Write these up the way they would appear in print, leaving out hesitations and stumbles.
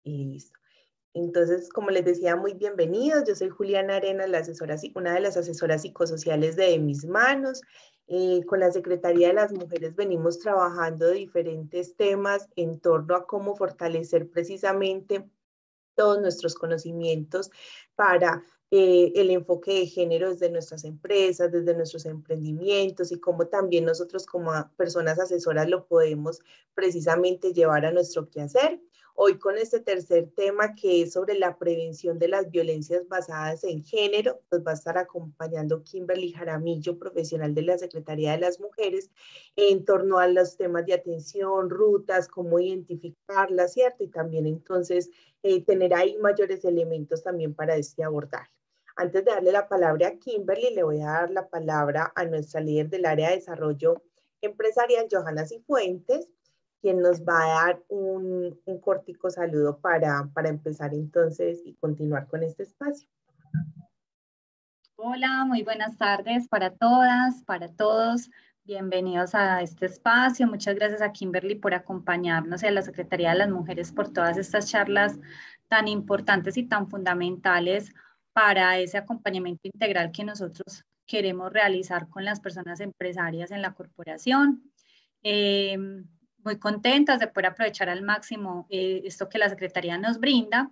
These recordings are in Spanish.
Listo. Entonces, como les decía, muy bienvenidos. Yo soy Juliana Arenas, una de las asesoras psicosociales de Mis Manos. Con la Secretaría de las Mujeres venimos trabajando diferentes temas en torno a cómo fortalecer precisamente todos nuestros conocimientos para el enfoque de género desde nuestras empresas, desde nuestros emprendimientos y cómo también nosotros como personas asesoras lo podemos precisamente llevar a nuestro quehacer. Hoy con este tercer tema que es sobre la prevención de las violencias basadas en género, nos va a estar acompañando Kimberly Jaramillo, profesional de la Secretaría de las Mujeres, en torno a los temas de atención, rutas, cómo identificarlas, ¿cierto? Y también entonces tener ahí mayores elementos también para este abordaje. Antes de darle la palabra a Kimberly, le voy a dar la palabra a nuestra líder del área de desarrollo empresarial, Johanna Cifuentes, quien nos va a dar un cortico saludo para empezar entonces y continuar con este espacio. Hola, muy buenas tardes para todas, para todos. Bienvenidos a este espacio. Muchas gracias a Kimberly por acompañarnos y a la Secretaría de las Mujeres por todas estas charlas tan importantes y tan fundamentales para ese acompañamiento integral que nosotros queremos realizar con las personas empresarias en la corporación. Muy contentas de poder aprovechar al máximo esto que la Secretaría nos brinda.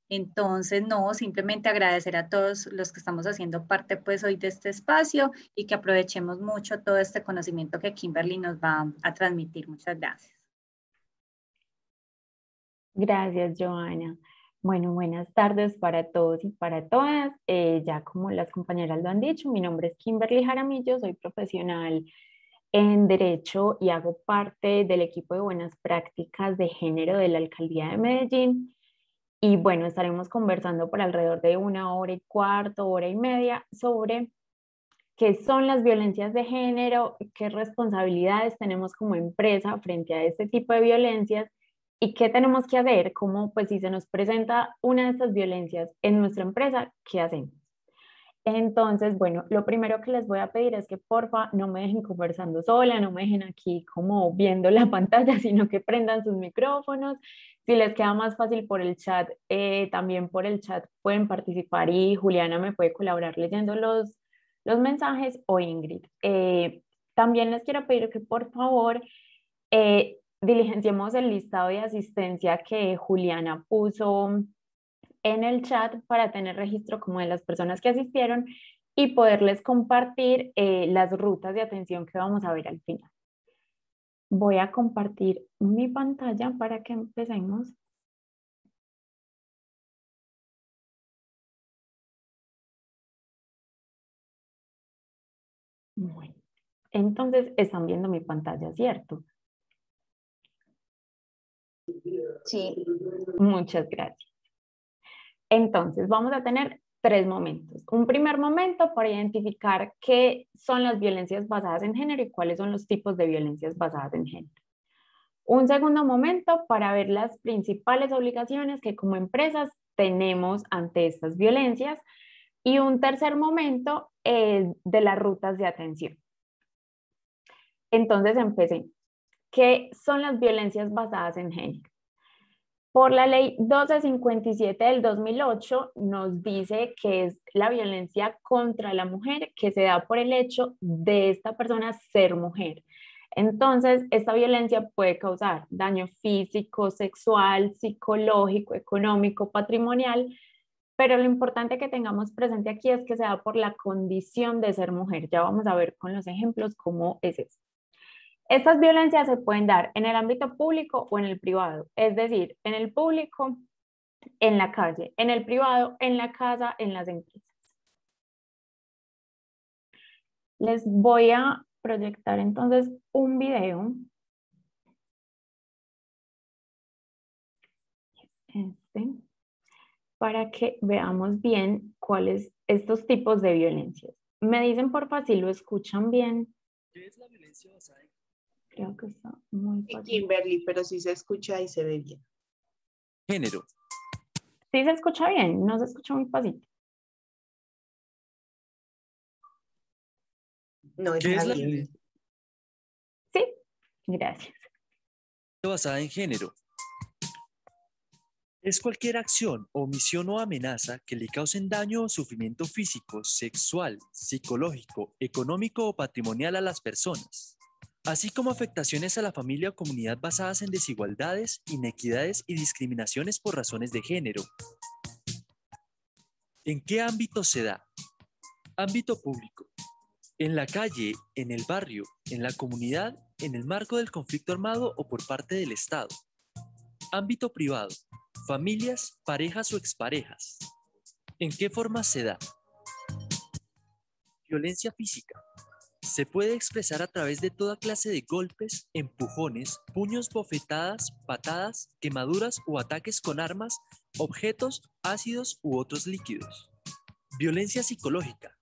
Entonces, no, simplemente agradecer a todos los que estamos haciendo parte pues hoy de este espacio y que aprovechemos mucho todo este conocimiento que Kimberly nos va a transmitir. Muchas gracias. Gracias, Johanna. Bueno, buenas tardes para todos y para todas. Ya como las compañeras lo han dicho, mi nombre es Kimberly Jaramillo, soy profesional en Derecho y hago parte del equipo de buenas prácticas de género de la Alcaldía de Medellín. Y bueno, estaremos conversando por alrededor de 1 hora y cuarto, hora y media sobre qué son las violencias de género, qué responsabilidades tenemos como empresa frente a este tipo de violencias y qué tenemos que hacer, como pues si se nos presenta una de estas violencias en nuestra empresa, ¿qué hacemos? Entonces, bueno, lo primero que les voy a pedir es que porfa no me dejen conversando sola, no me dejen aquí como viendo la pantalla, sino que prendan sus micrófonos. Si les queda más fácil por el chat, también por el chat pueden participar y Juliana me puede colaborar leyendo los mensajes o Ingrid. También les quiero pedir que por favor diligenciemos el listado de asistencia que Juliana puso en el chat para tener registro como de las personas que asistieron y poderles compartir las rutas de atención que vamos a ver al final. Voy a compartir mi pantalla para que empecemos. Bueno, entonces están viendo mi pantalla, ¿cierto? Sí. Muchas gracias. Entonces vamos a tener 3 momentos. Un primer momento para identificar qué son las violencias basadas en género y cuáles son los tipos de violencias basadas en género. Un segundo momento para ver las principales obligaciones que como empresas tenemos ante estas violencias. Y un tercer momento de las rutas de atención. Entonces empecé. ¿Qué son las violencias basadas en género? Por la ley 1257 del 2008 nos dice que es la violencia contra la mujer que se da por el hecho de esta persona ser mujer. Entonces, esta violencia puede causar daño físico, sexual, psicológico, económico, patrimonial, pero lo importante que tengamos presente aquí es que se da por la condición de ser mujer. Ya vamos a ver con los ejemplos cómo es eso. Estas violencias se pueden dar en el ámbito público o en el privado, es decir, en el público, en la calle, en el privado, en la casa, en las empresas. Les voy a proyectar entonces un video. Para que veamos bien cuáles estos tipos de violencias. Me dicen porfa si lo escuchan bien. ¿Qué es la violencia basada en Creo que está muy fácil. Kimberly, pero sí se escucha y se ve bien. género? ¿Sí se escucha bien? ¿No se escucha muy pasito? No, ¿Qué está es la bien. violencia Sí, gracias. basada en género? Es cualquier acción, omisión o amenaza que le causen daño o sufrimiento físico, sexual, psicológico, económico o patrimonial a las personas, así como afectaciones a la familia o comunidad basadas en desigualdades, inequidades y discriminaciones por razones de género. ¿En qué ámbito se da? Ámbito público. En la calle, en el barrio, en la comunidad, en el marco del conflicto armado o por parte del Estado. Ámbito privado. Familias, parejas o exparejas. ¿En qué forma se da? Violencia física. Se puede expresar a través de toda clase de golpes, empujones, puños, bofetadas, patadas, quemaduras o ataques con armas, objetos, ácidos u otros líquidos. Violencia psicológica.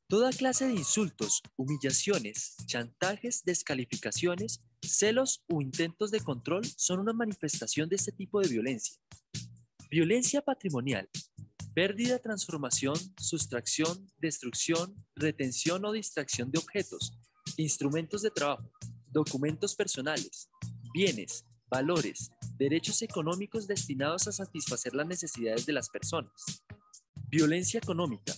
Toda clase de insultos, humillaciones, chantajes, descalificaciones, celos o intentos de control son una manifestación de este tipo de violencia. Violencia patrimonial. Pérdida, transformación, sustracción, destrucción, retención o distracción de objetos, instrumentos de trabajo, documentos personales, bienes, valores, derechos económicos destinados a satisfacer las necesidades de las personas. Violencia económica.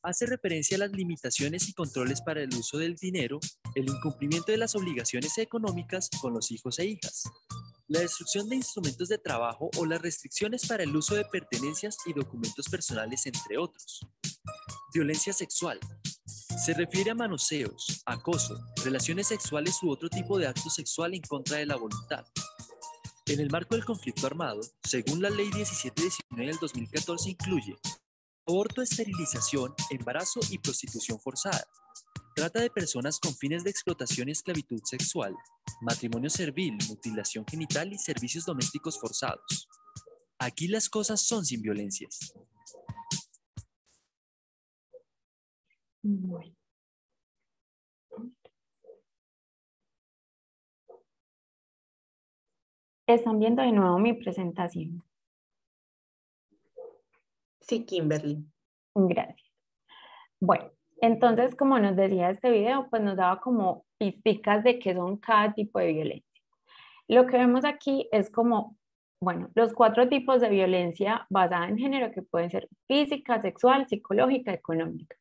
Hace referencia a las limitaciones y controles para el uso del dinero, el incumplimiento de las obligaciones económicas con los hijos e hijas, la destrucción de instrumentos de trabajo o las restricciones para el uso de pertenencias y documentos personales, entre otros. Violencia sexual. Se refiere a manoseos, acoso, relaciones sexuales u otro tipo de acto sexual en contra de la voluntad. En el marco del conflicto armado, según la Ley 1719 del 2014, incluye aborto, esterilización, embarazo y prostitución forzada. Trata de personas con fines de explotación y esclavitud sexual, matrimonio servil, mutilación genital y servicios domésticos forzados. Aquí las cosas son sin violencias. Bueno. Están viendo de nuevo mi presentación. Sí, Kimberly. Gracias. Bueno, entonces, como nos decía este video, pues nos daba como pistas de qué son cada tipo de violencia. Lo que vemos aquí es como, bueno, los 4 tipos de violencia basada en género que pueden ser física, sexual, psicológica, económica.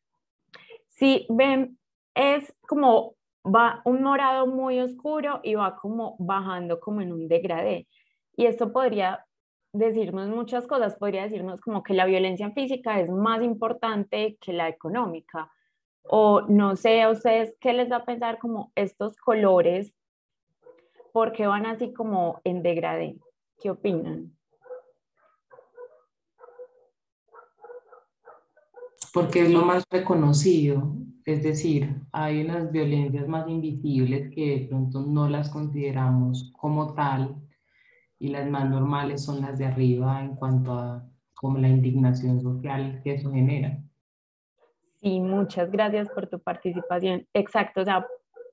Si ven, es como va un morado muy oscuro y va como bajando como en un degradé. Y esto podría decirnos muchas cosas, podría decirnos como que la violencia física es más importante que la económica. O no sé a ustedes qué les da a pensar como estos colores, ¿por qué van así como en degradé? ¿Qué opinan? Porque es lo más reconocido, es decir, hay unas violencias más invisibles que de pronto no las consideramos como tal y las más normales son las de arriba en cuanto a como la indignación social que eso genera. Sí, muchas gracias por tu participación. Exacto, o sea,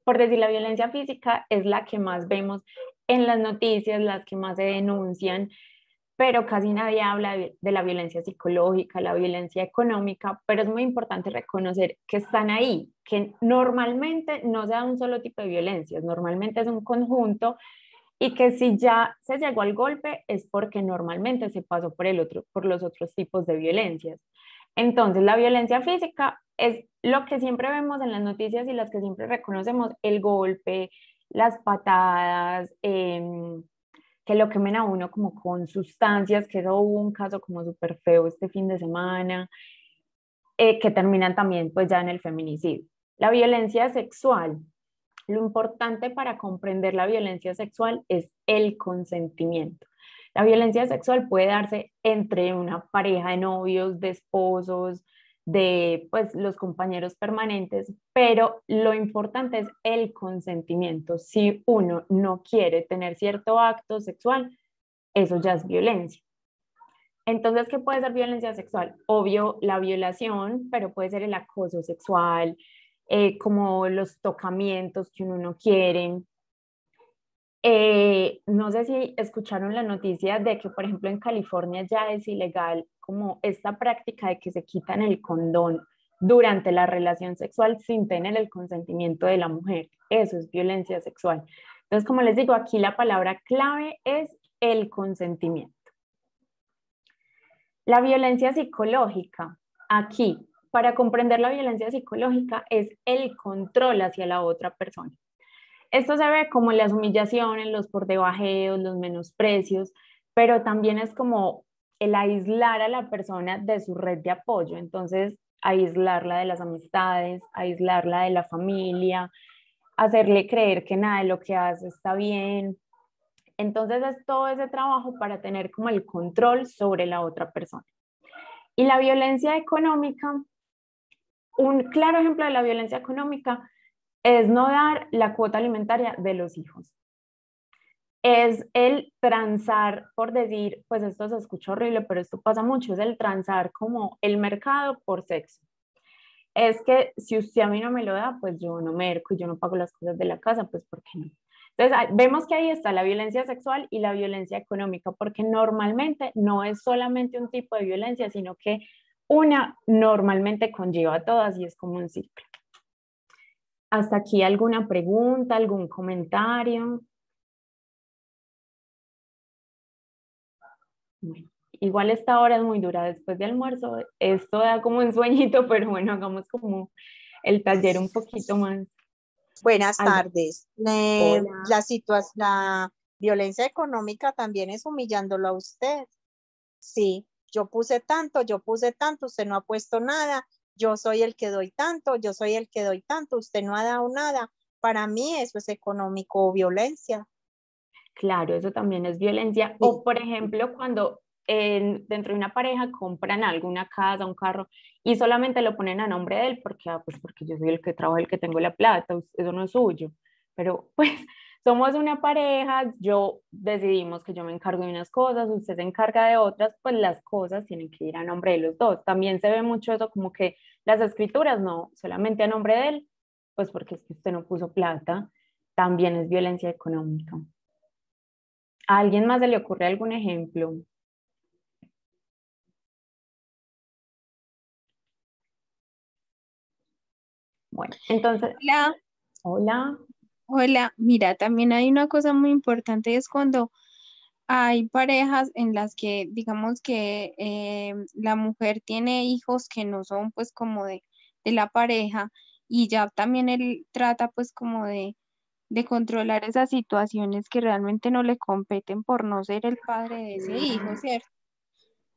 por decir, la violencia física es la que más vemos en las noticias, las que más se denuncian, pero casi nadie habla de la violencia psicológica, la violencia económica, pero es muy importante reconocer que están ahí, que normalmente no se da un solo tipo de violencias, normalmente es un conjunto y que si ya se llegó al golpe es porque normalmente se pasó por los otros tipos de violencias. Entonces, la violencia física es lo que siempre vemos en las noticias y las que siempre reconocemos, el golpe, las patadas, que lo quemen a uno como con sustancias, que eso hubo un caso como súper feo este fin de semana, que terminan también pues ya en el feminicidio. La violencia sexual. Lo importante para comprender la violencia sexual es el consentimiento. La violencia sexual puede darse entre una pareja de novios, de esposos, de pues los compañeros permanentes, pero lo importante es el consentimiento. Si uno no quiere tener cierto acto sexual, eso ya es violencia. Entonces, ¿qué puede ser violencia sexual? Obvio, la violación, pero puede ser el acoso sexual, como los tocamientos que uno no quiere. No sé si escucharon la noticia de que, por ejemplo, en California ya es ilegal como esta práctica de que se quitan el condón durante la relación sexual sin tener el consentimiento de la mujer. Eso es violencia sexual. Entonces, como les digo, aquí la palabra clave es el consentimiento. La violencia psicológica, aquí, para comprender la violencia psicológica es el control hacia la otra persona. Esto se ve como en las humillaciones, los por debajeos, los menosprecios, pero también es como el aislar a la persona de su red de apoyo. Entonces, aislarla de las amistades, aislarla de la familia, hacerle creer que nada de lo que hace está bien. Entonces, es todo ese trabajo para tener como el control sobre la otra persona. Y la violencia económica, un claro ejemplo de la violencia económica es no dar la cuota alimentaria de los hijos. Es el transar, por decir, pues esto se escucha horrible, pero esto pasa mucho, es el transar como el mercado por sexo. Es que si usted a mí no me lo da, pues yo no merco, yo no pago las cosas de la casa, pues ¿por qué no? Entonces, vemos que ahí está la violencia sexual y la violencia económica, porque normalmente no es solamente un tipo de violencia, sino que una normalmente conlleva a todas y es como un ciclo. ¿Hasta aquí alguna pregunta, algún comentario? Bueno, igual esta hora es muy dura después de almuerzo. Esto da como un sueñito, pero bueno, hagamos como el taller un poquito más. Buenas Alba. tardes. Hola. La violencia económica también es humillándolo a usted. Sí, yo puse tanto, usted no ha puesto nada, yo soy el que doy tanto, yo soy el que doy tanto, usted no ha dado nada. Para mí eso es económico o violencia. Claro, eso también es violencia. Sí. O por ejemplo, cuando dentro de una pareja compran algo, una casa, un carro, y solamente lo ponen a nombre de él porque, pues porque yo soy el que trabaja, el que tengo la plata, eso no es suyo. Pero pues somos una pareja, yo decidimos que yo me encargo de unas cosas, usted se encarga de otras, pues las cosas tienen que ir a nombre de los dos. También se ve mucho eso como que las escrituras no, solamente a nombre de él, pues porque es que usted no puso plata, también es violencia económica. ¿A alguien más se le ocurre algún ejemplo? Bueno, entonces, Hola, hola. hola. Mira, también hay una cosa muy importante, es cuando hay parejas en las que, digamos que la mujer tiene hijos que no son pues como de la pareja y ya también él trata pues como de controlar esas situaciones que realmente no le competen por no ser el padre de ese hijo, ¿cierto?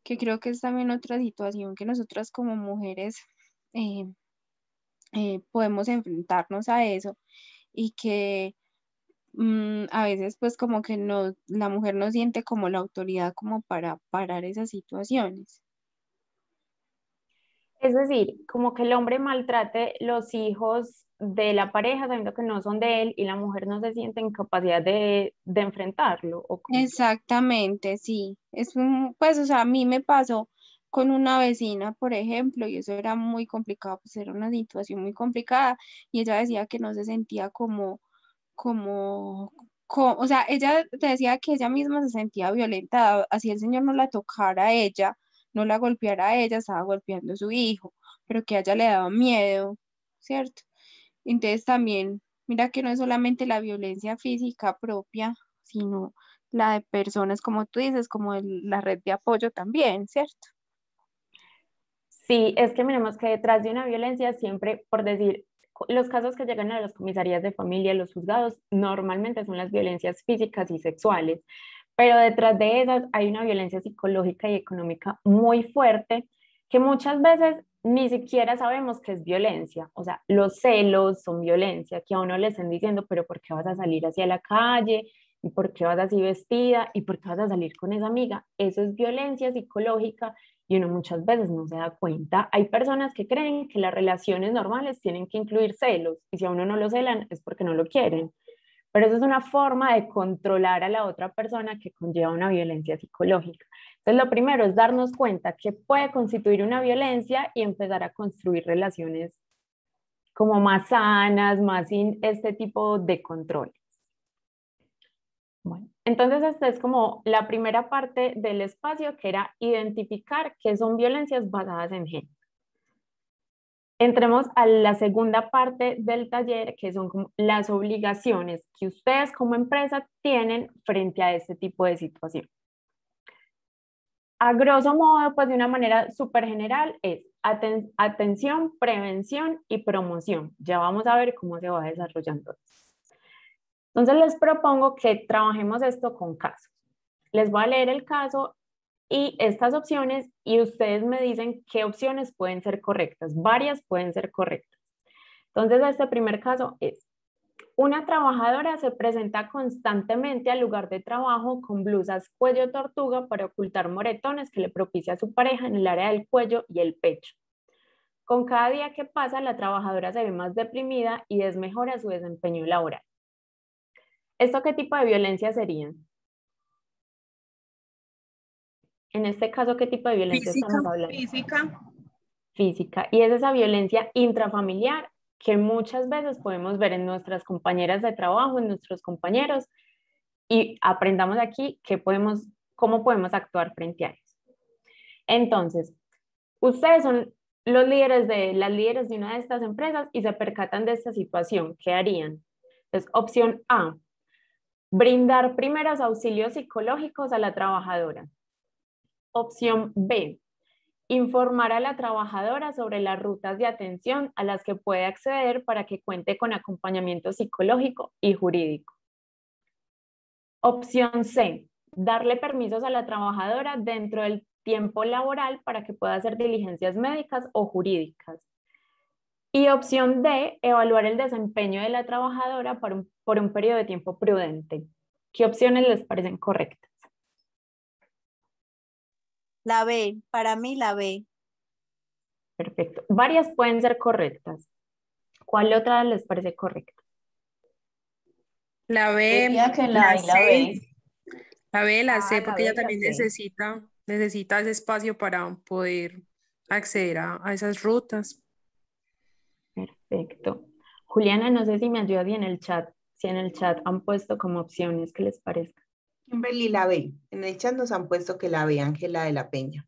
Que creo que es también otra situación que nosotras como mujeres eh, podemos enfrentarnos a eso y que a veces pues como que no, la mujer no siente como la autoridad como para parar esas situaciones. Es decir, como que el hombre maltrate los hijos de la pareja sabiendo que no son de él y la mujer no se siente en capacidad de enfrentarlo. ¿O cómo? Exactamente, sí. Pues, o sea, a mí me pasó con una vecina, por ejemplo, y eso era muy complicado, pues era una situación muy complicada y ella decía que no se sentía como, o sea, ella decía que ella misma se sentía violentada, así el señor no la tocara a ella, no la golpeara a ella, estaba golpeando a su hijo, pero que a ella le daba miedo, ¿cierto? Entonces también, mira que no es solamente la violencia física propia, sino la de personas, como tú dices, como la red de apoyo también, ¿cierto? Sí, es que miremos que detrás de una violencia siempre, por decir, los casos que llegan a las comisarías de familia, los juzgados, normalmente son las violencias físicas y sexuales, pero detrás de esas hay una violencia psicológica y económica muy fuerte que muchas veces ni siquiera sabemos que es violencia. O sea, los celos son violencia, que a uno le estén diciendo, pero ¿por qué vas a salir hacia la calle? ¿Y por qué vas así vestida? ¿Y por qué vas a salir con esa amiga? Eso es violencia psicológica y uno muchas veces no se da cuenta. Hay personas que creen que las relaciones normales tienen que incluir celos y si a uno no lo celan es porque no lo quieren. Pero eso es una forma de controlar a la otra persona que conlleva una violencia psicológica. Entonces, lo primero es darnos cuenta que puede constituir una violencia y empezar a construir relaciones como más sanas, más sin este tipo de control. Bueno, entonces esta es como la primera parte del espacio, que era identificar qué son violencias basadas en género. Entremos a la segunda parte del taller, que son como las obligaciones que ustedes como empresa tienen frente a este tipo de situación. A grosso modo, pues de una manera súper general, es atención, prevención y promoción. Ya vamos a ver cómo se va desarrollando. Entonces les propongo que trabajemos esto con casos. Les voy a leer el caso y estas opciones y ustedes me dicen qué opciones pueden ser correctas. Varias pueden ser correctas. Entonces este primer caso es: una trabajadora se presenta constantemente al lugar de trabajo con blusas cuello tortuga para ocultar moretones que le propicia a su pareja en el área del cuello y el pecho. Con cada día que pasa, la trabajadora se ve más deprimida y desmejora su desempeño laboral. ¿Esto qué tipo de violencia sería? En este caso, ¿qué tipo de violencia estamos hablando? Física. Y es esa violencia intrafamiliar que muchas veces podemos ver en nuestras compañeras de trabajo, en nuestros compañeros, y aprendamos aquí cómo podemos actuar frente a eso. Entonces, ustedes son las líderes de una de estas empresas y se percatan de esta situación. ¿Qué harían? Entonces, opción A: brindar primeros auxilios psicológicos a la trabajadora. Opción B: informar a la trabajadora sobre las rutas de atención a las que puede acceder para que cuente con acompañamiento psicológico y jurídico. Opción C: darle permisos a la trabajadora dentro del tiempo laboral para que pueda hacer diligencias médicas o jurídicas. Y opción D: evaluar el desempeño de la trabajadora por un periodo de tiempo prudente. ¿Qué opciones les parecen correctas? La B, para mí la B. Perfecto. Varias pueden ser correctas. ¿Cuál otra les parece correcta? La B, Diría que la A y la B. La B, la C, La porque B ella y la también C. necesita ese espacio para poder acceder a esas rutas. Perfecto. Juliana, no sé si me ayudas si en el chat han puesto como opciones que les parezca. Kimberly, la B. En el chat nos han puesto que la B, Ángela de la Peña.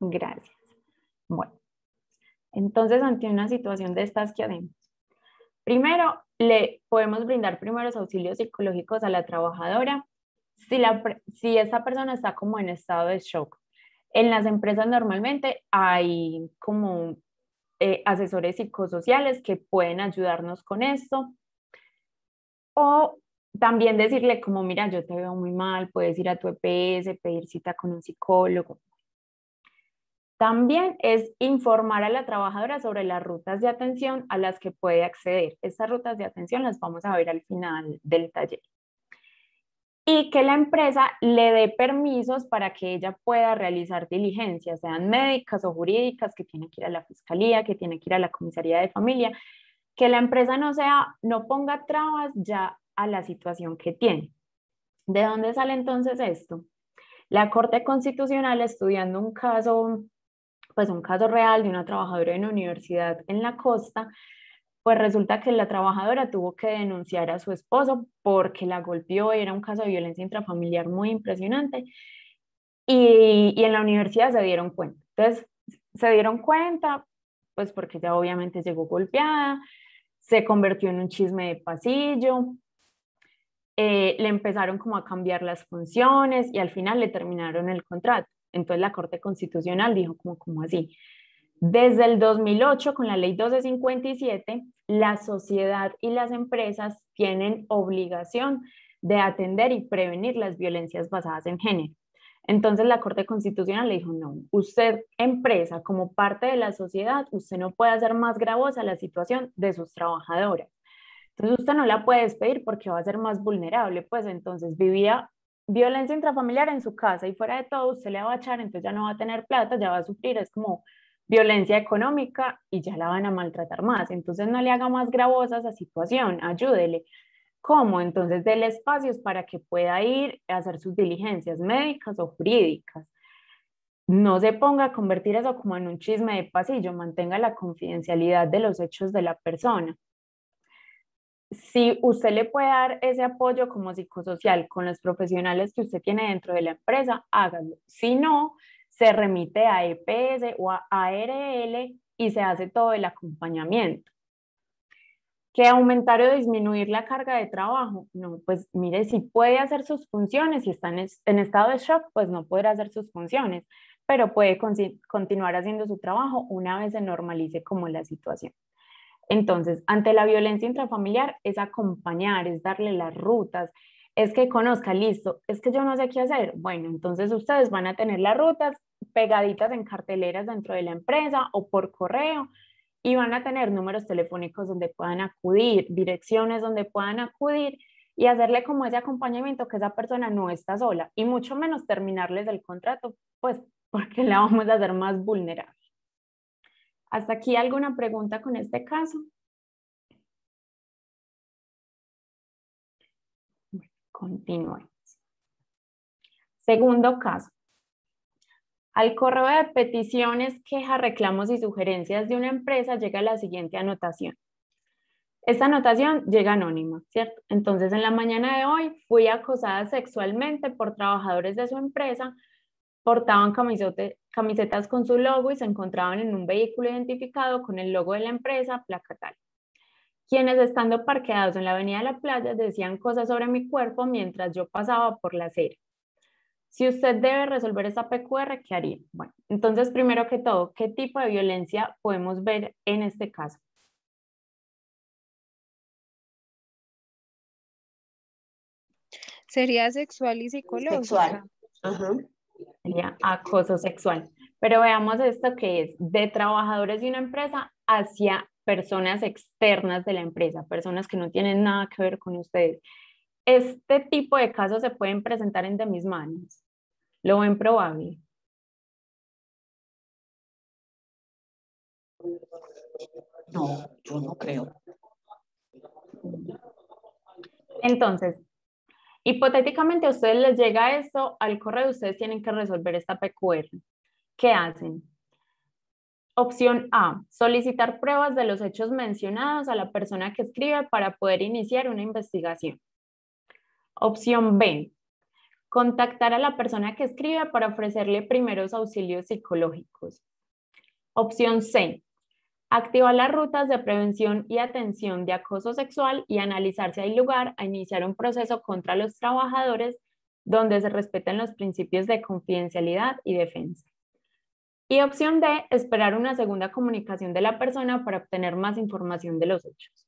Gracias. Bueno, entonces ante una situación de estas, ¿qué haremos? Primero, le podemos brindar primeros auxilios psicológicos a la trabajadora si esta persona está como en estado de shock. En las empresas normalmente hay como asesores psicosociales que pueden ayudarnos con esto. O también decirle como, mira, yo te veo muy mal, puedes ir a tu EPS, pedir cita con un psicólogo. También es informar a la trabajadora sobre las rutas de atención a las que puede acceder. Estas rutas de atención las vamos a ver al final del taller. Y que la empresa le dé permisos para que ella pueda realizar diligencias, sean médicas o jurídicas, que tiene que ir a la fiscalía, que tiene que ir a la comisaría de familia, que la empresa no ponga trabas ya a la situación que tiene. ¿De dónde sale entonces esto? La Corte Constitucional, estudiando un caso real de una trabajadora de una universidad en la costa, pues resulta que la trabajadora tuvo que denunciar a su esposo porque la golpeó, era un caso de violencia intrafamiliar muy impresionante, y en la universidad se dieron cuenta. Entonces, se dieron cuenta, pues porque ella obviamente llegó golpeada, se convirtió en un chisme de pasillo, le empezaron como a cambiar las funciones y al final le terminaron el contrato. Entonces la Corte Constitucional dijo como así. Desde el 2008, con la ley 1257, la sociedad y las empresas tienen obligación de atender y prevenir las violencias basadas en género. Entonces la Corte Constitucional le dijo, no, usted, empresa, como parte de la sociedad, usted no puede hacer más gravosa la situación de sus trabajadoras. Entonces usted no la puede despedir porque va a ser más vulnerable. Pues entonces vivía violencia intrafamiliar en su casa y fuera de todo usted le va a echar, entonces ya no va a tener plata, ya va a sufrir, es como violencia económica y ya la van a maltratar más. Entonces no le haga más gravosa esa situación, ayúdele. ¿Cómo? Entonces déle espacios para que pueda ir a hacer sus diligencias médicas o jurídicas. No se ponga a convertir eso como en un chisme de pasillo, mantenga la confidencialidad de los hechos de la persona. Si usted le puede dar ese apoyo como psicosocial con los profesionales que usted tiene dentro de la empresa, hágalo. Si no, se remite a EPS o a ARL y se hace todo el acompañamiento. ¿Que aumentar o disminuir la carga de trabajo? No, pues mire, si puede hacer sus funciones, si está en estado de shock, pues no podrá hacer sus funciones, pero puede continuar haciendo su trabajo una vez se normalice como la situación. Entonces, ante la violencia intrafamiliar es acompañar, es darle las rutas, es que conozca, listo, es que yo no sé qué hacer. Bueno, entonces ustedes van a tener las rutas pegaditas en carteleras dentro de la empresa o por correo y van a tener números telefónicos donde puedan acudir, direcciones donde puedan acudir y hacerle como ese acompañamiento que esa persona no está sola y mucho menos terminarles el contrato, pues porque la vamos a hacer más vulnerable. ¿Hasta aquí alguna pregunta con este caso? Continuemos. Segundo caso. Al correo de peticiones, quejas, reclamos y sugerencias de una empresa llega la siguiente anotación. Esta anotación llega anónima, ¿cierto? Entonces, en la mañana de hoy fui acosada sexualmente por trabajadores de su empresa, portaban camisetas con su logo y se encontraban en un vehículo identificado con el logo de la empresa, placa tal. Quienes estando parqueados en la avenida de la playa decían cosas sobre mi cuerpo mientras yo pasaba por la acera. Si usted debe resolver esta PQR, ¿qué haría? Bueno, entonces primero que todo, ¿qué tipo de violencia podemos ver en este caso? Sería sexual y psicológica. Sexual. Ajá. Sería acoso sexual. Pero veamos esto que es de trabajadores de una empresa hacia personas externas de la empresa, personas que no tienen nada que ver con ustedes. Este tipo de casos se pueden presentar en de mis manos. ¿Lo ven probable? No, yo no creo. Entonces, hipotéticamente a ustedes les llega esto al correo, ustedes tienen que resolver esta PQR. ¿Qué hacen? Opción A, solicitar pruebas de los hechos mencionados a la persona que escribe para poder iniciar una investigación. Opción B, contactar a la persona que escribe para ofrecerle primeros auxilios psicológicos. Opción C, activar las rutas de prevención y atención de acoso sexual y analizar si hay lugar a iniciar un proceso contra los trabajadores donde se respeten los principios de confidencialidad y defensa. Y opción D, esperar una segunda comunicación de la persona para obtener más información de los hechos.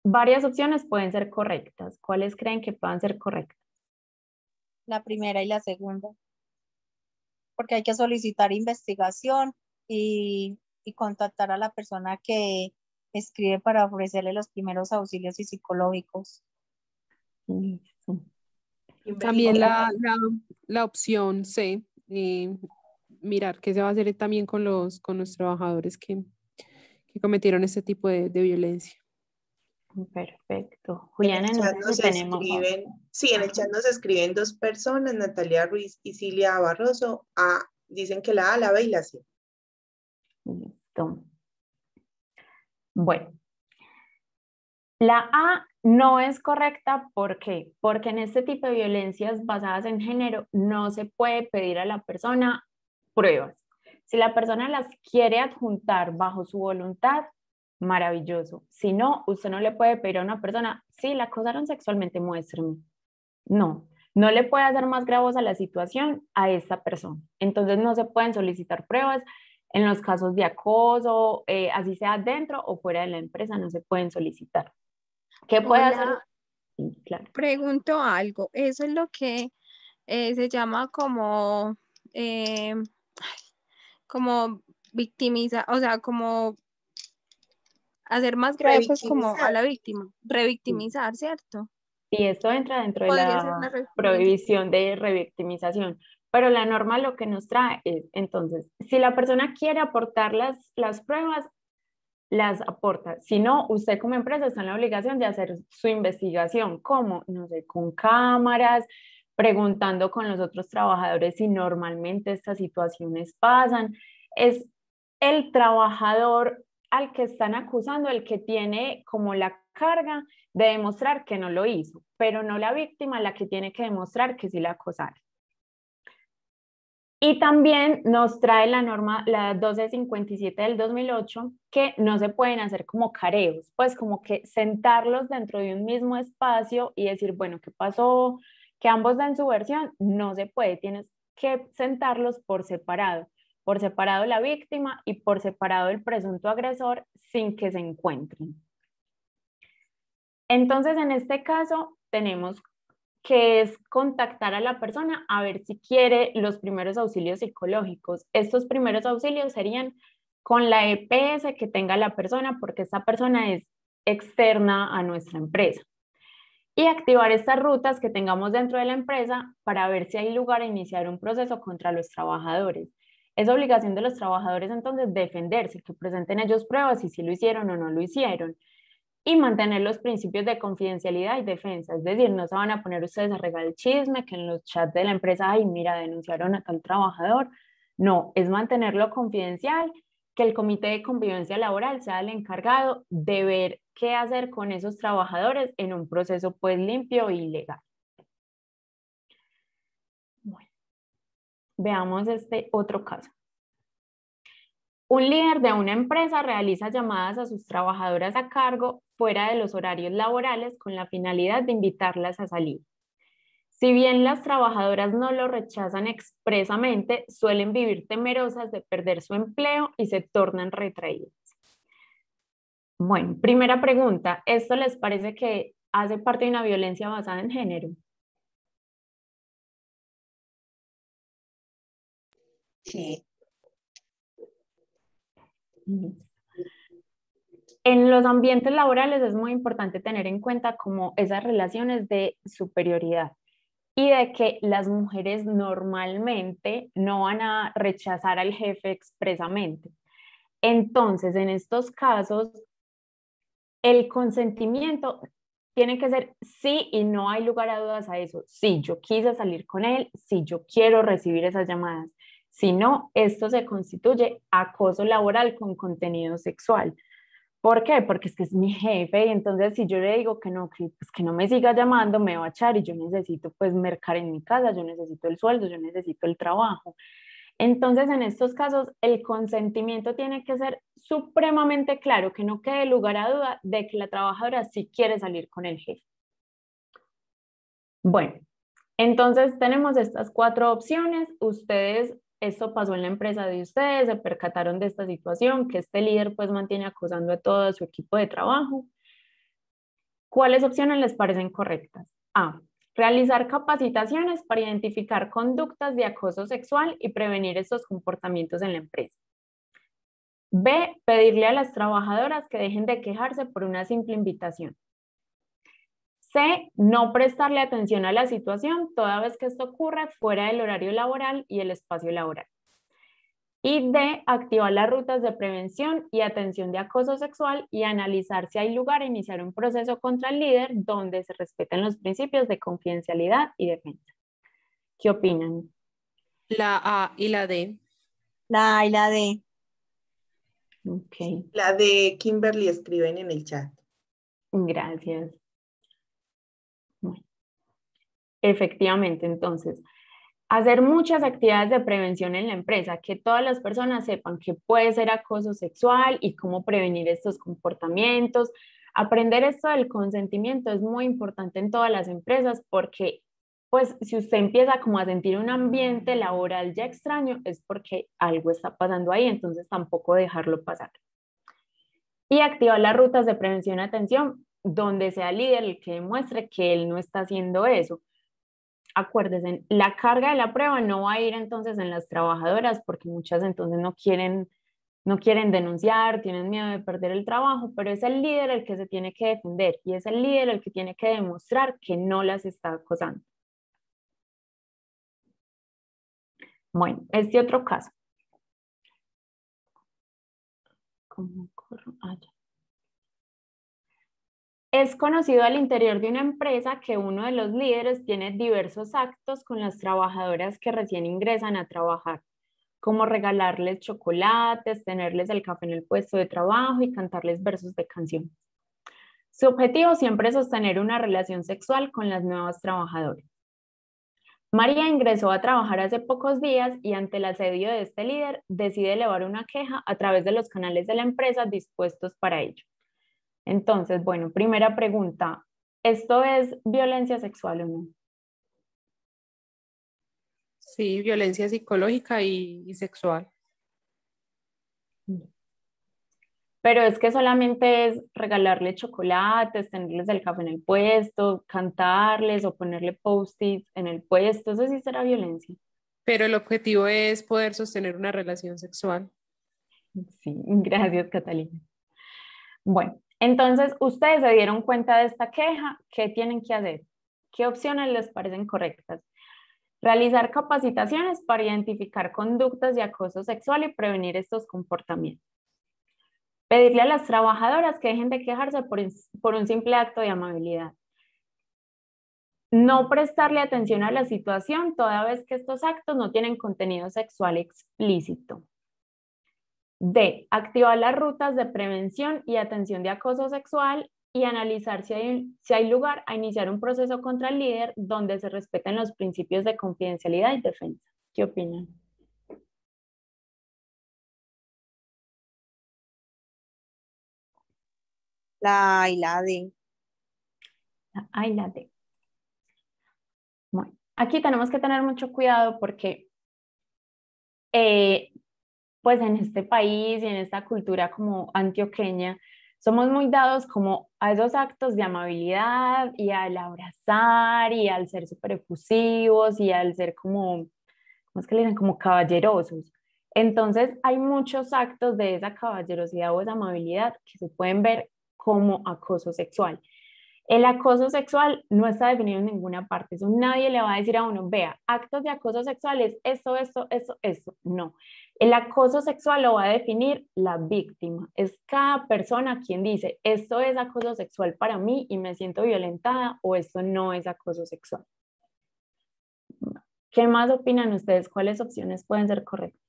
Varias opciones pueden ser correctas. ¿Cuáles creen que puedan ser correctas? La primera y la segunda. Porque hay que solicitar investigación y contactar a la persona que escribe para ofrecerle los primeros auxilios y psicológicos. Listo. También la opción C, mirar qué se va a hacer también con los trabajadores que cometieron este tipo de violencia. Perfecto. En Juliana, el no chat sé nos si tenemos... escriben, sí, en el chat nos escriben dos personas, Natalia Ruiz y Cilia Barroso. Dicen que la A, la B y la C. Listo. Bueno, la A no es correcta, ¿por qué? Porque en este tipo de violencias basadas en género no se puede pedir a la persona pruebas. Si la persona las quiere adjuntar bajo su voluntad, maravilloso. Si no, usted no le puede pedir a una persona, sí, la acosaron sexualmente, muéstreme. No, no le puede hacer más gravosa la situación a esta persona. Entonces no se pueden solicitar pruebas en los casos de acoso, así sea dentro o fuera de la empresa, no se pueden solicitar. ¿Qué puede hacer? Sí, claro. Pregunto algo. Eso es lo que se llama como victimizar, o sea, como hacer más grave pues como a la víctima, revictimizar, ¿cierto? Sí, esto entra dentro de Podría ser la una revictimización. prohibición de revictimización, pero la norma lo que nos trae es, entonces, si la persona quiere aportar las pruebas, las aporta. Si no, usted como empresa está en la obligación de hacer su investigación. ¿Cómo? No sé, con cámaras, preguntando con los otros trabajadores si normalmente estas situaciones pasan. Es el trabajador al que están acusando el que tiene como la carga de demostrar que no lo hizo, pero no la víctima la que tiene que demostrar que sí la acosaron. Y también nos trae la norma, la 1257 del 2008, que no se pueden hacer como careos, pues como que sentarlos dentro de un mismo espacio y decir, bueno, ¿qué pasó? Que ambos den su versión, no se puede, tienes que sentarlos por separado la víctima y por separado el presunto agresor sin que se encuentren. Entonces, en este caso, tenemos que es contactar a la persona a ver si quiere los primeros auxilios psicológicos. Estos primeros auxilios serían con la EPS que tenga la persona, porque esta persona es externa a nuestra empresa. Y activar estas rutas que tengamos dentro de la empresa para ver si hay lugar a iniciar un proceso contra los trabajadores. Es obligación de los trabajadores entonces defenderse, que presenten ellos pruebas y si lo hicieron o no lo hicieron. Y mantener los principios de confidencialidad y defensa, es decir, no se van a poner ustedes a regar el chisme, que en los chats de la empresa, ay, mira, denunciaron a tal trabajador. No, es mantenerlo confidencial, que el comité de convivencia laboral sea el encargado de ver qué hacer con esos trabajadores en un proceso pues limpio y legal. Bueno, veamos este otro caso. Un líder de una empresa realiza llamadas a sus trabajadoras a cargo fuera de los horarios laborales con la finalidad de invitarlas a salir. Si bien las trabajadoras no lo rechazan expresamente, suelen vivir temerosas de perder su empleo y se tornan retraídas. Bueno, primera pregunta, ¿esto les parece que hace parte de una violencia basada en género? Sí. En los ambientes laborales es muy importante tener en cuenta como esas relaciones de superioridad y de que las mujeres normalmente no van a rechazar al jefe expresamente. Entonces, en estos casos, el consentimiento tiene que ser sí y no hay lugar a dudas a eso. Sí, yo quise salir con él, sí, yo quiero recibir esas llamadas. Si no, esto se constituye acoso laboral con contenido sexual. ¿Por qué? Porque es que es mi jefe y entonces si yo le digo que no, pues que no me siga llamando, me va a echar y yo necesito pues mercar en mi casa, yo necesito el sueldo, yo necesito el trabajo. Entonces en estos casos el consentimiento tiene que ser supremamente claro, que no quede lugar a duda de que la trabajadora sí quiere salir con el jefe. Bueno, entonces tenemos estas 4 opciones. Ustedes, esto pasó en la empresa de ustedes, se percataron de esta situación, que este líder pues mantiene acosando a todo su equipo de trabajo. ¿Cuáles opciones les parecen correctas? A, realizar capacitaciones para identificar conductas de acoso sexual y prevenir estos comportamientos en la empresa. B, pedirle a las trabajadoras que dejen de quejarse por una simple invitación. C, no prestarle atención a la situación toda vez que esto ocurre fuera del horario laboral y el espacio laboral. Y D, activar las rutas de prevención y atención de acoso sexual y analizar si hay lugar a iniciar un proceso contra el líder donde se respeten los principios de confidencialidad y defensa. ¿Qué opinan? La A y la D. La A y la D. Ok, La de Kimberly escriben en el chat. gracias. Bueno, efectivamente, entonces, hacer muchas actividades de prevención en la empresa, que todas las personas sepan que puede ser acoso sexual y cómo prevenir estos comportamientos. Aprender esto del consentimiento es muy importante en todas las empresas porque, pues, si usted empieza como a sentir un ambiente laboral ya extraño, es porque algo está pasando ahí, entonces tampoco dejarlo pasar. Y activar las rutas de prevención y atención, donde sea el líder el que demuestre que él no está haciendo eso. Acuérdense, la carga de la prueba no va a ir entonces en las trabajadoras porque muchas entonces no quieren denunciar, tienen miedo de perder el trabajo, pero es el líder el que se tiene que defender y es el líder el que tiene que demostrar que no las está acosando. Bueno, este otro caso. ¿Cómo corro? Ah, ya. Es conocido al interior de una empresa que uno de los líderes tiene diversos actos con las trabajadoras que recién ingresan a trabajar, como regalarles chocolates, tenerles el café en el puesto de trabajo y cantarles versos de canciones. Su objetivo siempre es sostener una relación sexual con las nuevas trabajadoras. María ingresó a trabajar hace pocos días y ante el asedio de este líder decide elevar una queja a través de los canales de la empresa dispuestos para ello. Entonces, bueno, primera pregunta, ¿esto es violencia sexual o no? Sí, violencia psicológica y sexual. Pero es que solamente es regalarle chocolates, tenerles el café en el puesto, cantarles o ponerle post-its en el puesto, eso sí será violencia. Pero el objetivo es poder sostener una relación sexual. Sí, gracias, Catalina. Bueno, entonces ustedes se dieron cuenta de esta queja, ¿qué tienen que hacer? ¿Qué opciones les parecen correctas? Realizar capacitaciones para identificar conductas de acoso sexual y prevenir estos comportamientos. Pedirle a las trabajadoras que dejen de quejarse por un simple acto de amabilidad. No prestarle atención a la situación toda vez que estos actos no tienen contenido sexual explícito. D. Activar las rutas de prevención y atención de acoso sexual y analizar si hay lugar a iniciar un proceso contra el líder donde se respeten los principios de confidencialidad y defensa. ¿Qué opinan? La A y la D. La A y la D. Bueno, aquí tenemos que tener mucho cuidado porque pues en este país y en esta cultura como antioqueña, somos muy dados como a esos actos de amabilidad y al abrazar y al ser súper efusivos y al ser como, ¿cómo es que le dicen? Como caballerosos. Entonces hay muchos actos de esa caballerosidad o esa amabilidad que se pueden ver como acoso sexual. El acoso sexual no está definido en ninguna parte, eso nadie le va a decir a uno, vea, actos de acoso sexual es esto, no. El acoso sexual lo va a definir la víctima, es cada persona quien dice, esto es acoso sexual para mí y me siento violentada o esto no es acoso sexual. ¿Qué más opinan ustedes? ¿Cuáles opciones pueden ser correctas?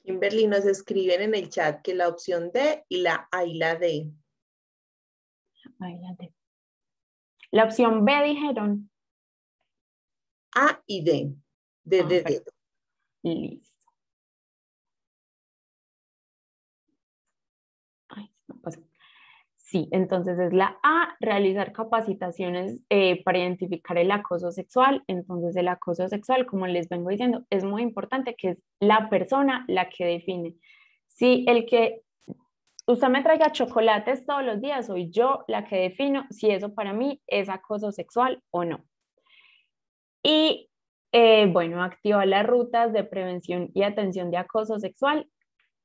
Kimberly, nos escriben en el chat que la opción D y la A y la D. La opción B dijeron. A y D. D de dedo. Listo. Ay, no pasó. Sí, entonces es la A, realizar capacitaciones para identificar el acoso sexual. Entonces el acoso sexual, como les vengo diciendo, es muy importante que es la persona la que define. Si el que usted me traiga chocolates todos los días, soy yo la que defino si eso para mí es acoso sexual o no. Y bueno, activar las rutas de prevención y atención de acoso sexual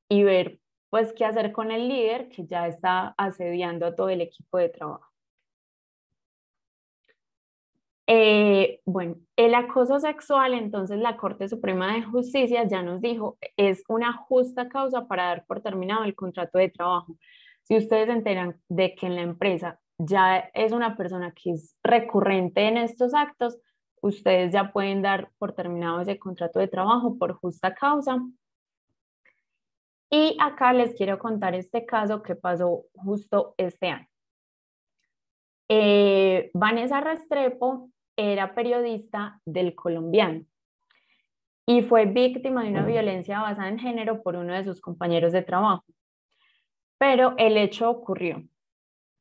y ver pues qué hacer con el líder que ya está asediando a todo el equipo de trabajo. Bueno, el acoso sexual, entonces la Corte Suprema de Justicia ya nos dijo, es una justa causa para dar por terminado el contrato de trabajo. Si ustedes se enteran de que en la empresa ya es una persona que es recurrente en estos actos, ustedes ya pueden dar por terminado ese contrato de trabajo por justa causa. Y acá les quiero contar este caso que pasó justo este año. Vanessa Restrepo era periodista del Colombiano y fue víctima de una violencia basada en género por uno de sus compañeros de trabajo. Pero el hecho ocurrió.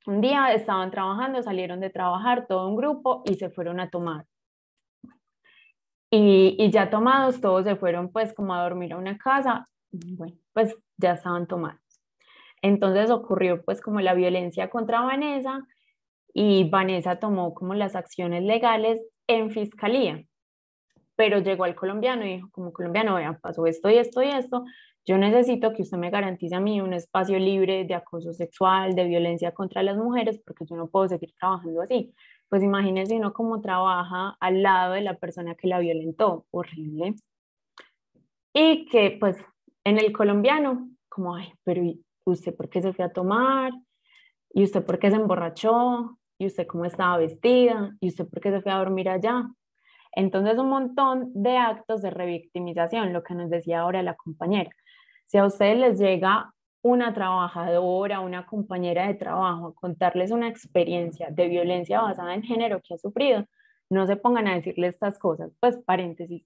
Un día estaban trabajando, salieron de trabajar todo un grupo y se fueron a tomar. Y ya tomados, todos se fueron pues como a dormir a una casa. Bueno, pues ya estaban tomados. Entonces ocurrió pues como la violencia contra Vanessa y Vanessa tomó como las acciones legales en fiscalía, pero llegó al colombiano y dijo como colombiano, vea, pasó esto y esto y esto, yo necesito que usted me garantice a mí un espacio libre de acoso sexual, de violencia contra las mujeres, porque yo no puedo seguir trabajando así. Pues imagínense uno cómo trabaja al lado de la persona que la violentó, horrible. Y que pues en el colombiano, como, ay, pero ¿usted por qué se fue a tomar? ¿Y usted por qué se emborrachó? ¿Y usted cómo estaba vestida? ¿Y usted por qué se fue a dormir allá? Entonces un montón de actos de revictimización, lo que nos decía ahora la compañera. Si a ustedes les llega una trabajadora, una compañera de trabajo, a contarles una experiencia de violencia basada en género que ha sufrido, no se pongan a decirle estas cosas. Pues paréntesis,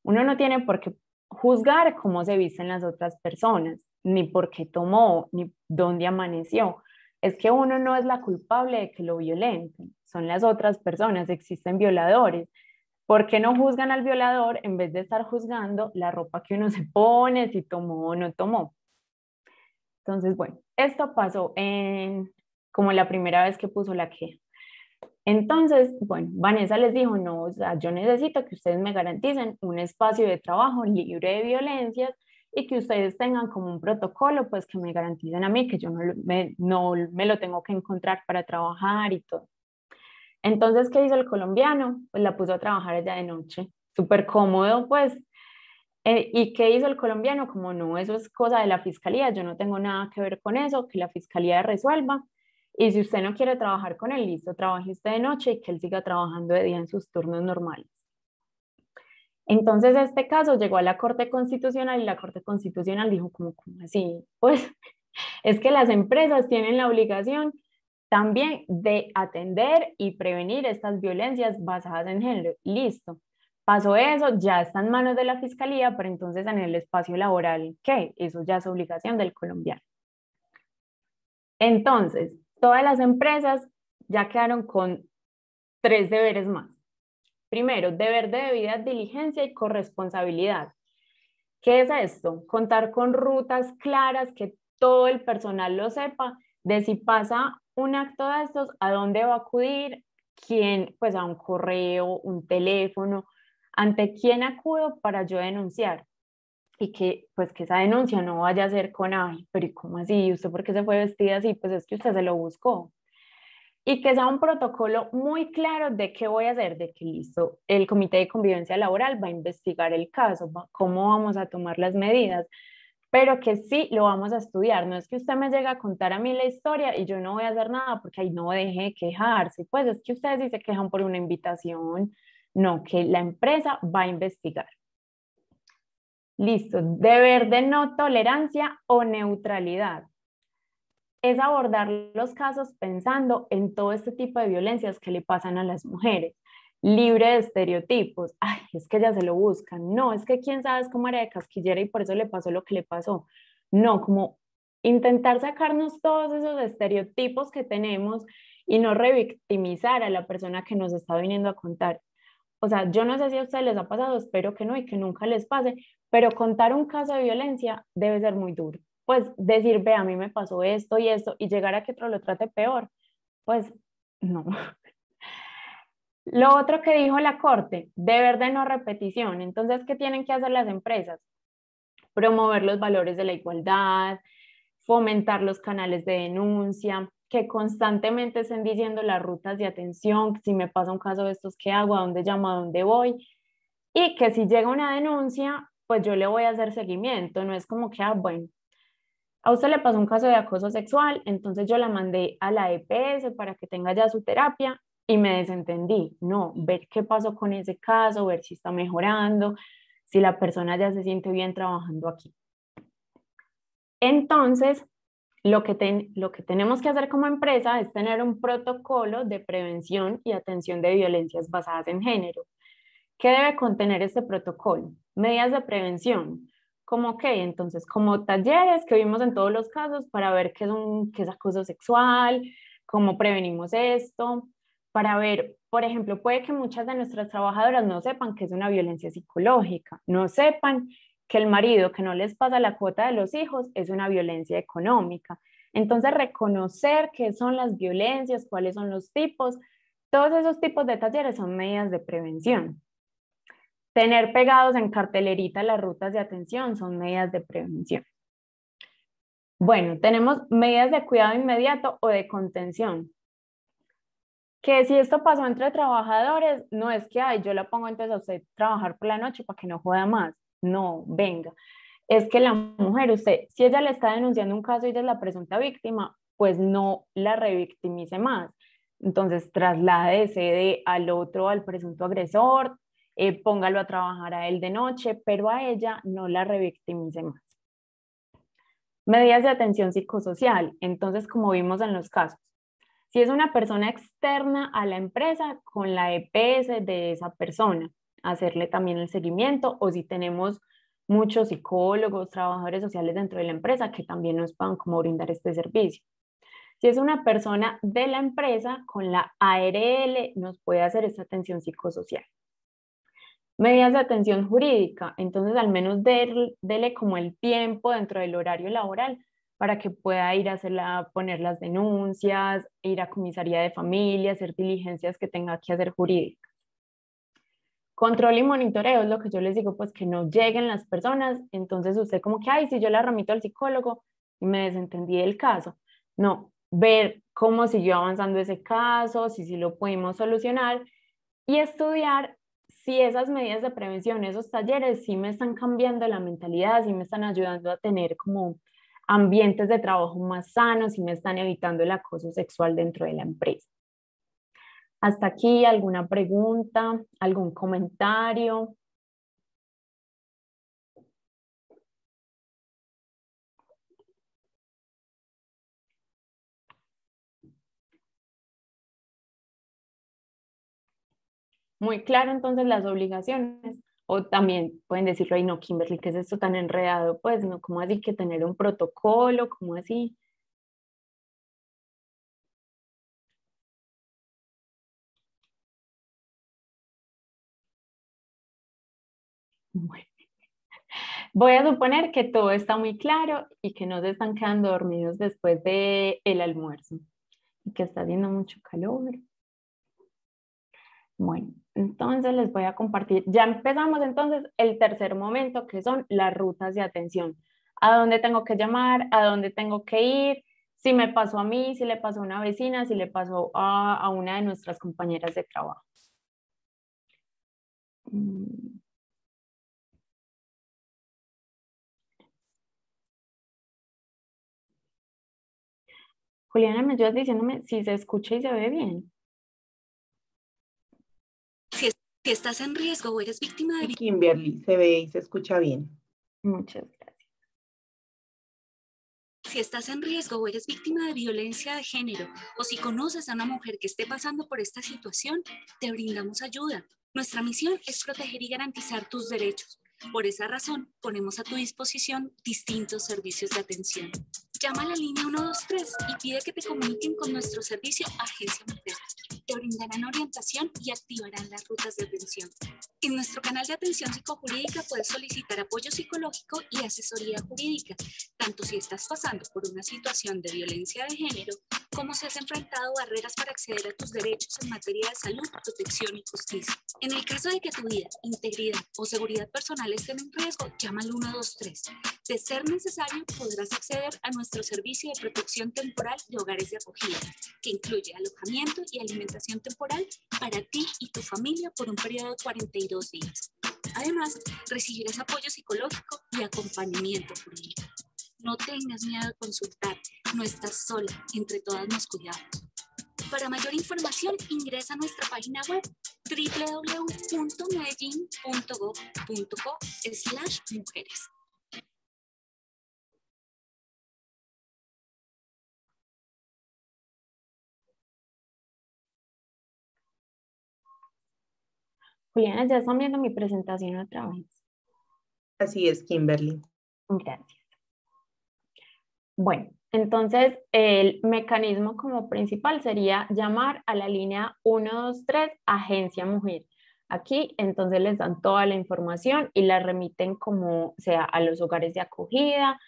uno no tiene por qué juzgar cómo se visten las otras personas, ni por qué tomó, ni dónde amaneció. Es que uno no es la culpable de que lo violenten, son las otras personas, existen violadores. ¿Por qué no juzgan al violador en vez de estar juzgando la ropa que uno se pone, si tomó o no tomó? Entonces, bueno, esto pasó como la primera vez que puso la queja. Entonces, bueno, Vanessa les dijo, no, o sea, yo necesito que ustedes me garanticen un espacio de trabajo libre de violencias y que ustedes tengan como un protocolo, pues que me garanticen a mí que yo no me lo tengo que encontrar para trabajar y todo. Entonces, ¿qué hizo el colombiano? Pues la puso a trabajar ella de noche, súper cómodo, pues. ¿Y qué hizo el colombiano? Como no, eso es cosa de la fiscalía, yo no tengo nada que ver con eso, que la fiscalía resuelva. Y si usted no quiere trabajar con él, listo, trabaje usted de noche y que él siga trabajando de día en sus turnos normales. Entonces este caso llegó a la Corte Constitucional y la Corte Constitucional dijo ¿cómo así? Pues es que las empresas tienen la obligación también de atender y prevenir estas violencias basadas en género. Listo. Pasó eso, ya está en manos de la fiscalía, pero entonces en el espacio laboral, ¿qué? Eso ya es obligación del colombiano. Entonces, todas las empresas ya quedaron con 3 deberes más. Primero, deber de debida diligencia y corresponsabilidad. ¿Qué es esto? Contar con rutas claras, que todo el personal lo sepa, de si pasa un acto de estos, a dónde va a acudir, quién, pues a un correo, un teléfono, ante quién acudo para yo denunciar. Y que pues que esa denuncia no vaya a ser con, ay, pero ¿cómo así? ¿Usted por qué se fue vestida así? Pues es que usted se lo buscó. Y que sea un protocolo muy claro de qué voy a hacer, de que listo, el Comité de Convivencia Laboral va a investigar el caso, cómo vamos a tomar las medidas, pero que sí lo vamos a estudiar. No es que usted me llegue a contar a mí la historia y yo no voy a hacer nada porque ahí no deje de quejarse. Pues es que ustedes sí se quejan por una invitación, no, que la empresa va a investigar. Listo, deber de no tolerancia o neutralidad. Es abordar los casos pensando en todo este tipo de violencias que le pasan a las mujeres, libre de estereotipos. Ay, es que ellas se lo buscan. No, es que quién sabe cómo era de casquillera y por eso le pasó lo que le pasó. No, como intentar sacarnos todos esos estereotipos que tenemos y no revictimizar a la persona que nos está viniendo a contar. O sea, yo no sé si a ustedes les ha pasado, espero que no y que nunca les pase, pero contar un caso de violencia debe ser muy duro. Pues decir, ve, a mí me pasó esto y esto, y llegar a que otro lo trate peor, pues no. Lo otro que dijo la Corte, deber de no repetición. Entonces, ¿qué tienen que hacer las empresas? Promover los valores de la igualdad, fomentar los canales de denuncia, que constantemente estén diciendo las rutas de atención, si me pasa un caso de estos, ¿qué hago? ¿A dónde llamo? ¿A dónde voy? Y que si llega una denuncia, pues yo le voy a hacer seguimiento. No es como que, bueno, a usted le pasó un caso de acoso sexual, entonces yo la mandé a la EPS para que tenga ya su terapia y me desentendí. No, ver qué pasó con ese caso, ver si está mejorando, si la persona ya se siente bien trabajando aquí. Entonces, lo que tenemos que hacer como empresa es tener un protocolo de prevención y atención de violencias basadas en género. ¿Qué debe contener este protocolo? Medidas de prevención. ¿Cómo qué? Entonces, como talleres que vimos en todos los casos para ver qué es acoso sexual, cómo prevenimos esto, para ver, por ejemplo, puede que muchas de nuestras trabajadoras no sepan que es una violencia psicológica, no sepan que el marido que no les pasa la cuota de los hijos es una violencia económica. Entonces, reconocer qué son las violencias, cuáles son los tipos, todos esos tipos de talleres son medidas de prevención. Tener pegados en cartelerita las rutas de atención son medidas de prevención. Bueno, tenemos medidas de cuidado inmediato o de contención. Que si esto pasó entre trabajadores, no es que yo la pongo entonces a usted trabajar por la noche para que no joda más. No, venga. Es que la mujer, usted, si ella le está denunciando un caso y ella es la presunta víctima, pues no la revictimice más. Entonces, trasládese al otro, al presunto agresor, póngalo a trabajar a él de noche, pero a ella no la revictimice más. Medidas de atención psicosocial. Entonces, como vimos en los casos, si es una persona externa a la empresa, con la EPS de esa persona, hacerle también el seguimiento, o si tenemos muchos psicólogos, trabajadores sociales dentro de la empresa que también nos puedan como brindar este servicio. Si es una persona de la empresa, con la ARL nos puede hacer esta atención psicosocial. Medidas de atención jurídica, entonces al menos dele como el tiempo dentro del horario laboral para que pueda ir a poner las denuncias, ir a comisaría de familia, hacer diligencias que tenga que hacer jurídicas. Control y monitoreo es lo que yo les digo, pues que no lleguen las personas, entonces usted como que, ay, si yo la remito al psicólogo y me desentendí del caso. No, ver cómo siguió avanzando ese caso, si lo pudimos solucionar y estudiar si esas medidas de prevención, esos talleres, sí me están cambiando la mentalidad, sí me están ayudando a tener como ambientes de trabajo más sanos, sí me están evitando el acoso sexual dentro de la empresa. Hasta aquí, ¿alguna pregunta? ¿Algún comentario? Muy claro, entonces, las obligaciones. O también pueden decirlo ahí, no, Kimberly, ¿qué es esto tan enredado? Pues, no, ¿cómo así que tener un protocolo? ¿Cómo así? Bueno. Voy a suponer que todo está muy claro y que no se están quedando dormidos después del almuerzo y que está haciendo mucho calor. Bueno, entonces les voy a compartir. Ya empezamos entonces el tercer momento, que son las rutas de atención. ¿A dónde tengo que llamar? ¿A dónde tengo que ir? Si me pasó a mí, si le pasó a una vecina, si le pasó a una de nuestras compañeras de trabajo. Juliana, ¿me ayudas diciéndome si se escucha y se ve bien? Si estás en riesgo o eres víctima de... Kimberly, se ve y se escucha bien. Muchas gracias. Si estás en riesgo o eres víctima de violencia de género o si conoces a una mujer que esté pasando por esta situación, te brindamos ayuda. Nuestra misión es proteger y garantizar tus derechos. Por esa razón, ponemos a tu disposición distintos servicios de atención. Llama a la línea 123 y pide que te comuniquen con nuestro servicio Agencia Mujer. Te brindarán orientación y activarán las rutas de atención. En nuestro canal de atención psicojurídica puedes solicitar apoyo psicológico y asesoría jurídica, tanto si estás pasando por una situación de violencia de género, como si has enfrentado barreras para acceder a tus derechos en materia de salud, protección y justicia. En el caso de que tu vida, integridad o seguridad personal estén en riesgo, llama al 123. De ser necesario, podrás acceder a nuestro servicio de protección temporal de hogares de acogida, que incluye alojamiento y alimentación temporal para ti y tu familia por un periodo de 42 días. Además, recibirás apoyo psicológico y acompañamiento jurídico. No tengas miedo de consultar, no estás sola, entre todas nos cuidamos. Para mayor información, ingresa a nuestra página web www.medellin.gov.co/mujeres. Juliana, ya están viendo mi presentación otra vez. Así es, Kimberly. Gracias. Bueno, entonces el mecanismo como principal sería llamar a la línea 123 Agencia Mujer. Aquí entonces les dan toda la información y la remiten como sea a los hogares de acogida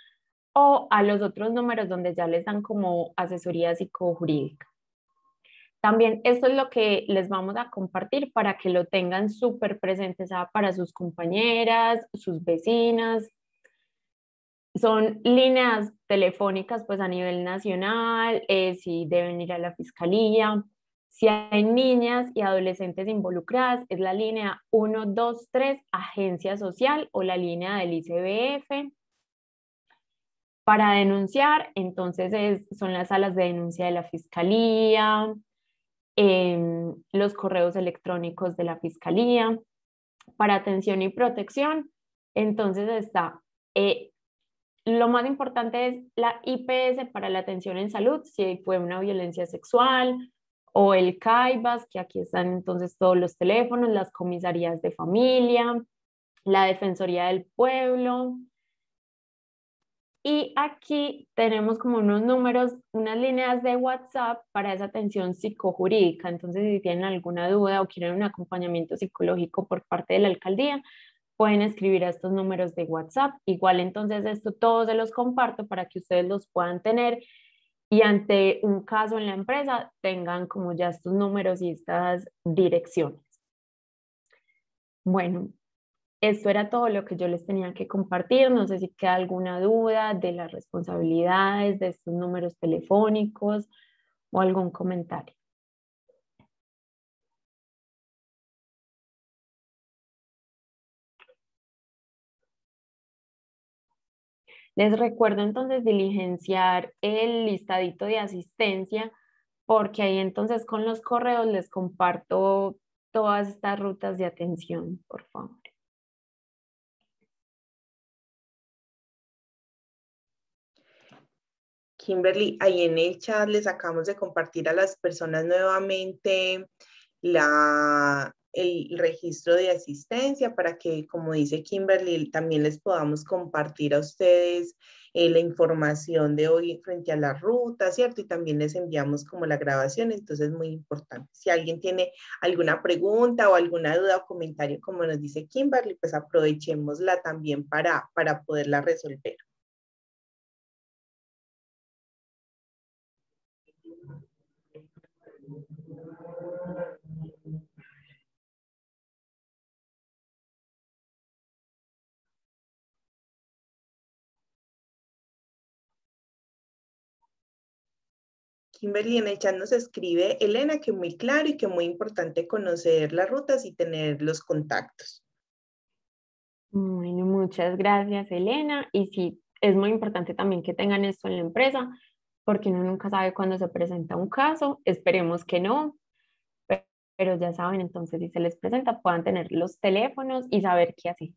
o a los otros números donde ya les dan como asesoría psicojurídica. También esto es lo que les vamos a compartir para que lo tengan súper presente, ¿sabe? Para sus compañeras, sus vecinas. Son líneas telefónicas pues a nivel nacional, si deben ir a la fiscalía. Si hay niñas y adolescentes involucradas, es la línea 123 Agencia Social o la línea del ICBF. Para denunciar, entonces son las salas de denuncia de la fiscalía, los correos electrónicos de la fiscalía. Para atención y protección, entonces está lo más importante es la IPS para la atención en salud, si fue una violencia sexual, o el CAIBAS, que aquí están entonces todos los teléfonos, las comisarías de familia, la Defensoría del Pueblo. Y aquí tenemos como unos números, unas líneas de WhatsApp para esa atención psicojurídica. Entonces, si tienen alguna duda o quieren un acompañamiento psicológico por parte de la alcaldía, pueden escribir a estos números de WhatsApp. Igual entonces esto todos se los comparto para que ustedes los puedan tener y ante un caso en la empresa tengan como ya estos números y estas direcciones. Bueno, esto era todo lo que yo les tenía que compartir. No sé si queda alguna duda de las responsabilidades de estos números telefónicos o algún comentario. Les recuerdo entonces diligenciar el listadito de asistencia, porque ahí entonces con los correos les comparto todas estas rutas de atención, por favor. Kimberly, ahí en el chat les acabamos de compartir a las personas nuevamente el registro de asistencia para que, como dice Kimberly, también les podamos compartir a ustedes la información de hoy frente a la ruta, ¿cierto? Y también les enviamos como la grabación, entonces es muy importante. Si alguien tiene alguna pregunta o alguna duda o comentario, como nos dice Kimberly, pues aprovechémosla también para poderla resolver. Kimberly en el chat nos escribe Elena que muy claro y que muy importante conocer las rutas y tener los contactos. Bueno, muchas gracias, Elena. Y sí, es muy importante también que tengan esto en la empresa, porque uno nunca sabe cuándo se presenta un caso. Esperemos que no, pero ya saben, entonces si se les presenta, puedan tener los teléfonos y saber qué hacer.